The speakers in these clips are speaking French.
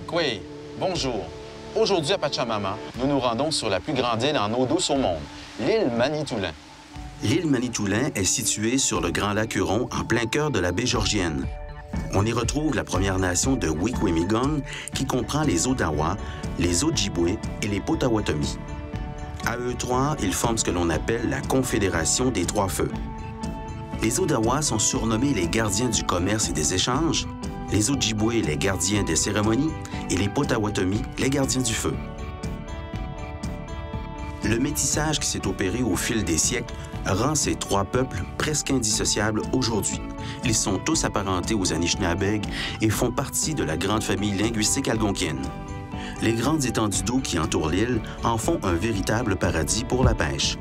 Kwei, bonjour. Aujourd'hui à Pachamama, nous nous rendons sur la plus grande île en eau douce au monde, l'île Manitoulin. L'île Manitoulin est située sur le Grand Lac Huron, en plein cœur de la baie Georgienne. On y retrouve la Première Nation de Wikwemigong, qui comprend les Odawa, les Ojibwe et les Potawatomi. À eux trois, ils forment ce que l'on appelle la Confédération des Trois Feux. Les Odawa sont surnommés les gardiens du commerce et des échanges, les Ojibwe les gardiens des cérémonies et les Potawatomi les gardiens du feu. Le métissage qui s'est opéré au fil des siècles rend ces trois peuples presque indissociables aujourd'hui. Ils sont tous apparentés aux Anishinabeg et font partie de la grande famille linguistique algonquienne. Les grandes étendues d'eau qui entourent l'île en font un véritable paradis pour la pêche.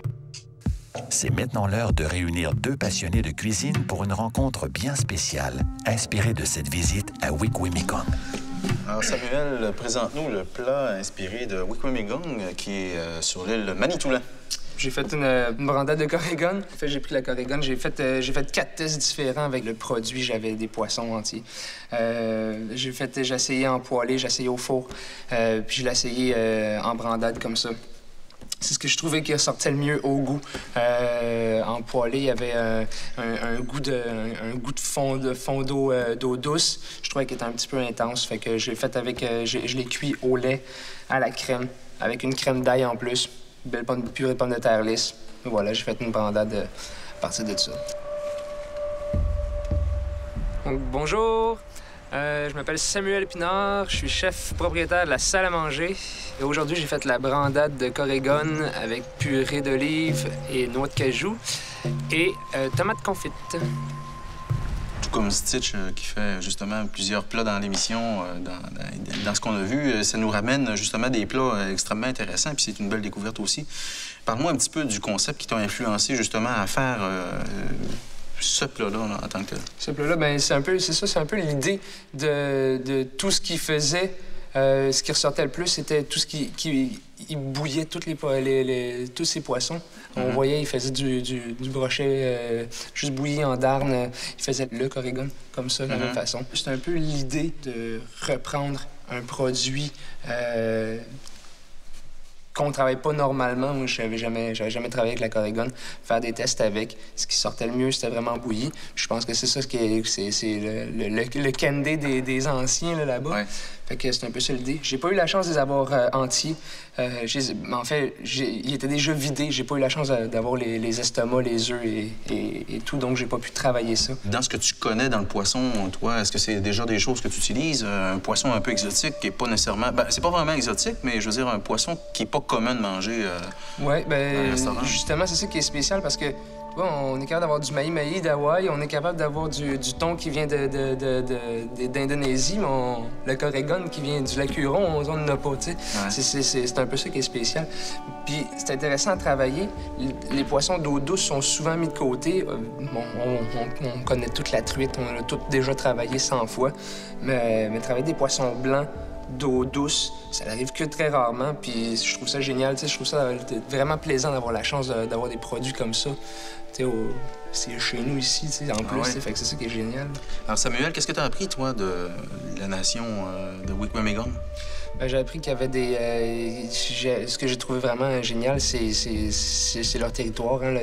C'est maintenant l'heure de réunir deux passionnés de cuisine pour une rencontre bien spéciale, inspirée de cette visite à Wikwemigong. Alors Samuel, présente-nous le plat inspiré de Wikwemigong qui est sur l'île Manitoulin. J'ai fait une brandade de Corrigan. En fait, j'ai pris la Corrigan, j'ai fait 4 tests différents avec le produit. J'avais des poissons entiers. J'ai essayé en poêlé, j'ai essayé au four, puis je l'ai essayé en brandade comme ça. C'est ce que je trouvais qui ressortait le mieux au goût. En poêlé, il y avait un goût de fond d'eau douce. Je trouvais qu'il était un petit peu intense. Fait que je l'ai fait avec... je l'ai cuit au lait, à la crème, avec une crème d'ail en plus. Belle purée de pommes de terre lisse. Et voilà, j'ai fait une brandade à partir de ça. Donc, bonjour. Je m'appelle Samuel Pinard, je suis chef propriétaire de la salle à manger. Et aujourd'hui, j'ai fait la brandade de Corrigan avec purée d'olive et noix de cajou et tomates confites. Tout comme Stitch qui fait justement plusieurs plats dans l'émission, dans ce qu'on a vu, ça nous ramène justement des plats extrêmement intéressants, puis c'est une belle découverte aussi. Parle-moi un petit peu du concept qui t'a influencé justement à faire ce plat-là en tant que tel. Ce plat-là, bien, c'est un peu l'idée de tout ce qu'il faisait. Ce qui ressortait le plus, c'était tout ce qui bouillait tous ces poissons. On voyait, il faisait du brochet juste bouilli en darne. Il faisait le Corrigan comme ça, de la même façon. C'est un peu l'idée de reprendre un produit qu'on ne travaille pas normalement. Moi, je n'avais jamais travaillé avec la Corrigan. Faire des tests avec. Ce qui sortait le mieux, c'était vraiment bouilli. Je pense que c'est ça c'est le candy des anciens là-bas. Ouais. Fait que c'est un peu ça l'idée. J'ai pas eu la chance de les avoir entiers. En fait, ils étaient déjà vidés. J'ai pas eu la chance d'avoir les estomacs, les œufs et tout, donc j'ai pas pu travailler ça. Dans ce que tu connais dans le poisson, toi, est-ce que c'est déjà des choses que tu utilises? Un poisson un peu exotique qui est pas nécessairement... Ben, c'est pas vraiment exotique, mais je veux dire un poisson qui est pas commun de manger ouais, ben justement, c'est ça qui est spécial parce que bon, on est capable d'avoir du maï-maï d'Hawaï, on est capable d'avoir du thon qui vient d'Indonésie, mais le Corrigan qui vient du lac Huron, on n'en a pas, tu sais. Ouais. C'est un peu ça qui est spécial. Puis c'est intéressant à travailler. Les poissons d'eau douce sont souvent mis de côté. Bon, on connaît toute la truite, on l'a tout déjà travaillé 100 fois, mais travailler des poissons blancs d'eau douce, ça n'arrive que très rarement, puis je trouve ça génial, tu sais, je trouve ça vraiment plaisant d'avoir la chance d'avoir des produits comme ça, tu sais, c'est chez nous ici, tu sais, en plus, fait que c'est ça qui est génial. Alors Samuel, qu'est-ce que tu as appris, toi, de la nation de Wikwemigong? Ben, j'ai appris qu'il y avait des... ce que j'ai trouvé vraiment génial, c'est leur territoire. Hein, là.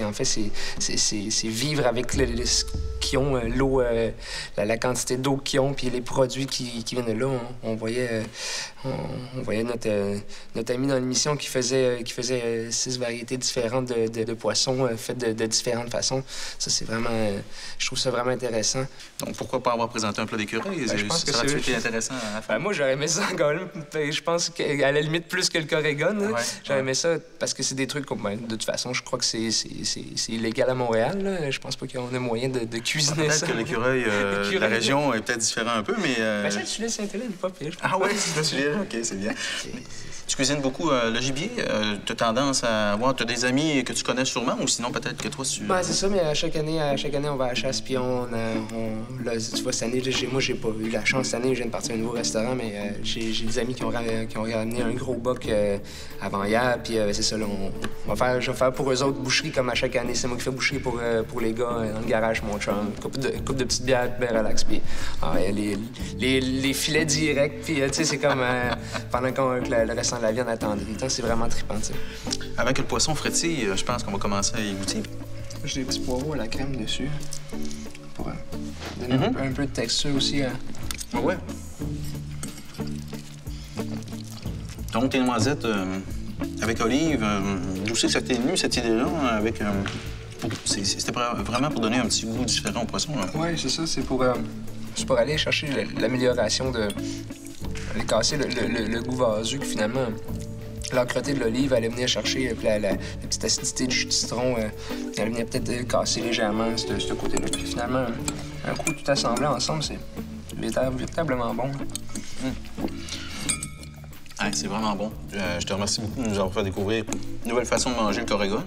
En fait, c'est vivre avec ce qu'ils ont, l'eau, la quantité d'eau qu'ils ont, puis les produits qui viennent de là. On voyait notre ami dans l'émission qui faisait 6 variétés différentes de poissons faites de différentes façons. Ça, c'est vraiment... je trouve ça vraiment intéressant. Donc, pourquoi pas avoir présenté un plat d'écureuil? Ben, je pense que c'est intéressant à faire. Ben, moi, j'aurais aimé ça encore. Je pense qu'à la limite, plus que le Corrigan. Ouais, j'aurais aimé ça parce que c'est des trucs comme... Ben, de toute façon, je crois que c'est illégal à Montréal. Là. Je pense pas qu'on ait moyen de cuisiner ça. Peut-être que l'écureuil de la région est peut-être différent un peu, mais... Ben, ça, tu laisses Saint-Hélène, pas pire. Ah ouais, c'est OK, c'est bien. Tu cuisines beaucoup le gibier. Tu as tendance à avoir... Tu as des amis que tu connais sûrement, ou sinon peut-être que toi, tu... Ben, c'est ça, mais à chaque année, on va à la chasse, puis là, tu vois, cette année, moi, j'ai pas eu la chance. Cette année, je viens de partir à un nouveau restaurant, mais j'ai J'ai des amis qui ont ramené un gros boc avant hier, puis c'est ça, là, je vais faire pour eux autres boucherie comme à chaque année. C'est moi qui fais boucherie pour les gars dans le garage, mon chum. Coupe de petites bières, bien relax, puis les filets directs, puis tu sais, c'est comme pendant que le restant de la viande attendrie. C'est vraiment trippant, tu sais. Avant que le poisson frétille, je pense qu'on va commencer à y goûter. J'ai des petits poireaux à la crème dessus pour donner un peu de texture aussi. Ouais. Donc, tes noisettes avec olive, d'où c'est que ça t'est venu, cette idée-là, avec... C'était vraiment pour donner un petit goût différent au poisson, là. Oui, c'est ça. C'est pour aller chercher l'amélioration de... aller casser le goût vaseux que finalement... L'âcreté de l'olive allait venir chercher, puis la petite acidité du jus de citron, elle venait peut-être casser légèrement ce côté-là. Puis finalement, un coup tout assemblé ensemble, c'est véritablement bon. Ouais, c'est vraiment bon. Je te remercie beaucoup de nous avoir fait découvrir une nouvelle façon de manger le Corégon.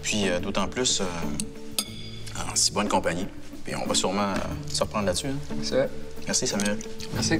Puis d'autant plus en si bonne compagnie. Puis on va sûrement se reprendre là-dessus. Hein? C'est vrai. Merci, Samuel. Merci.